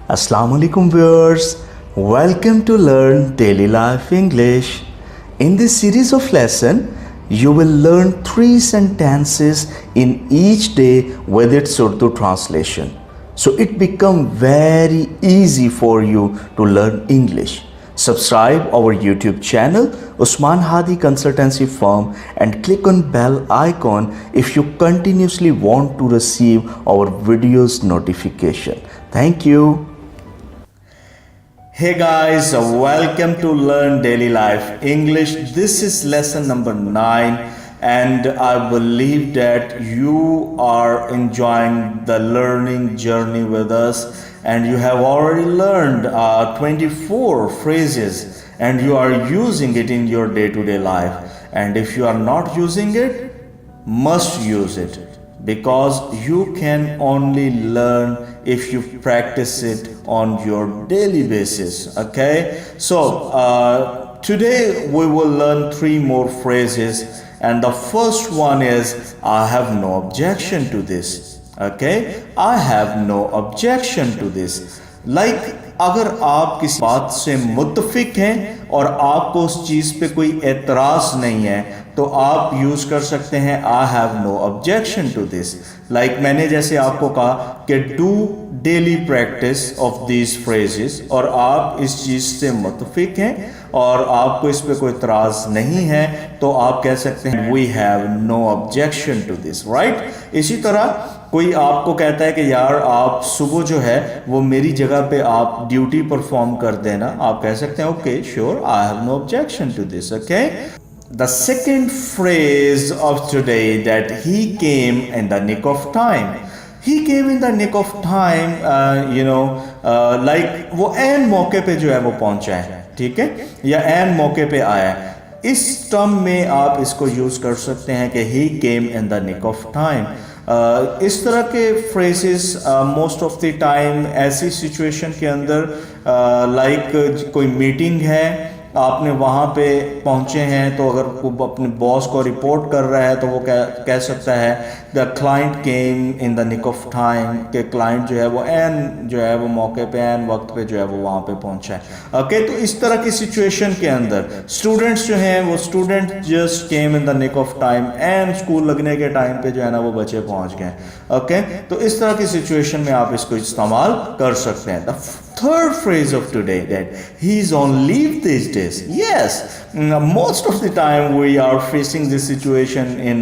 Assalamu alaikum viewers, welcome to Learn Daily Life English. In this series of lesson, you will learn 3 sentences in each day with its Urdu translation. So it become very easy for you to learn English. Subscribe our YouTube channel Usman Hadi consultancy firm and click on bell icon if you continuously want to receive our videos notification. Thank you. Hey guys, welcome to Learn Daily Life English. This is lesson number 9 and I believe that you are enjoying the learning journey with us and you have already learned 24 phrases and you are using it in your day-to-day life. And if you are not using it, must use it, because you can only learn if you practice it on your daily basis. Okay, so today we will learn 3 more phrases, and the first one is I have no objection to this. Okay, I have no objection to this. Like अगर आप किसी बात से मुत्तफिक हैं और आपको उस चीज़ पे कोई एतराज़ नहीं है तो आप यूज़ कर सकते हैं I have no objection to this. Like मैंने जैसे आपको कहा कि do daily practice of these phrases, और आप इस चीज़ से मुत्तफिक हैं और आपको इस पे कोई एतराज़ नहीं है तो आप कह सकते हैं we have no objection to this. Right. इसी तरह कोई आपको कहता है कि यार आप सुबह जो है वो मेरी जगह पे आप ड्यूटी परफॉर्म कर देना, आप कह सकते हैं okay sure I have no objection to this. Okay. The second phrase of today, that he came in the nick of time. He came in the nick of time, like वो ऐन मौके पे जो है वो पहुंचा है, ठीक है, या ऐन मौके पे आया है. इस टर्म में आप इसको यूज कर सकते हैं कि he came in the nick of time. इस तरह के phrases most of the time ऐसी सिचुएशन के अंदर लाइक कोई मीटिंग है, आपने वहाँ पे पहुँचे हैं तो अगर वो अपने बॉस को रिपोर्ट कर रहा है तो वो कह सकता है the client came in the nick of time, के क्लाइंट जो है वो एन जो है वो मौके पे एन वक्त पे जो है वो वहाँ पे पहुँचा है. ओके. तो इस तरह की सिचुएशन के अंदर स्टूडेंट्स जो हैं वो student just came in the nick of time and school लगने के टाइम पे जो है ना वो बच्चे पहुँच गए. ओके. तो इस तरह की सिचुएशन में आप इसको इस्तेमाल कर सकते हैं. The third phrase of today, that he's on leave these days. Yes, most of the time we are facing this situation in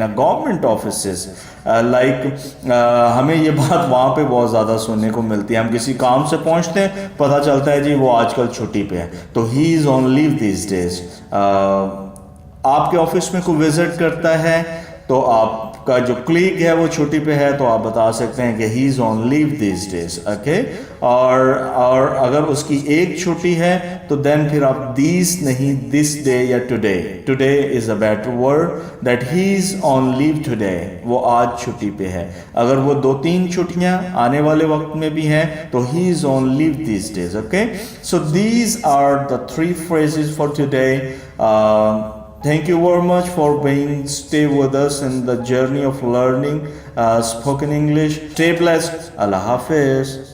a government offices. हमें ये बात वहाँ पे बहुत ज़्यादा सुनने को मिलती है. हम किसी काम से पहुँचते हैं, पता चलता है जी वो आजकल छुट्टी पे है, तो he is on leave these days. आपके ऑफिस में कोई विजिट करता है तो आपका जो क्लीग है वो छुट्टी पे है तो आप बता सकते हैं कि ही is on leave these days. Okay. और अगर उसकी एक छुट्टी है तो देन फिर आप दिस नहीं, दिस डे या today. Today is a better word, that he is on leave today, वो आज छुट्टी पे है. अगर वो 2-3 छुट्टियां आने वाले वक्त में भी हैं तो he is on leave these days. Okay. So these are the 3 phrases for today. Thank you very much for stay with us in the journey of learning spoken English. Stay blessed. Allah Hafiz.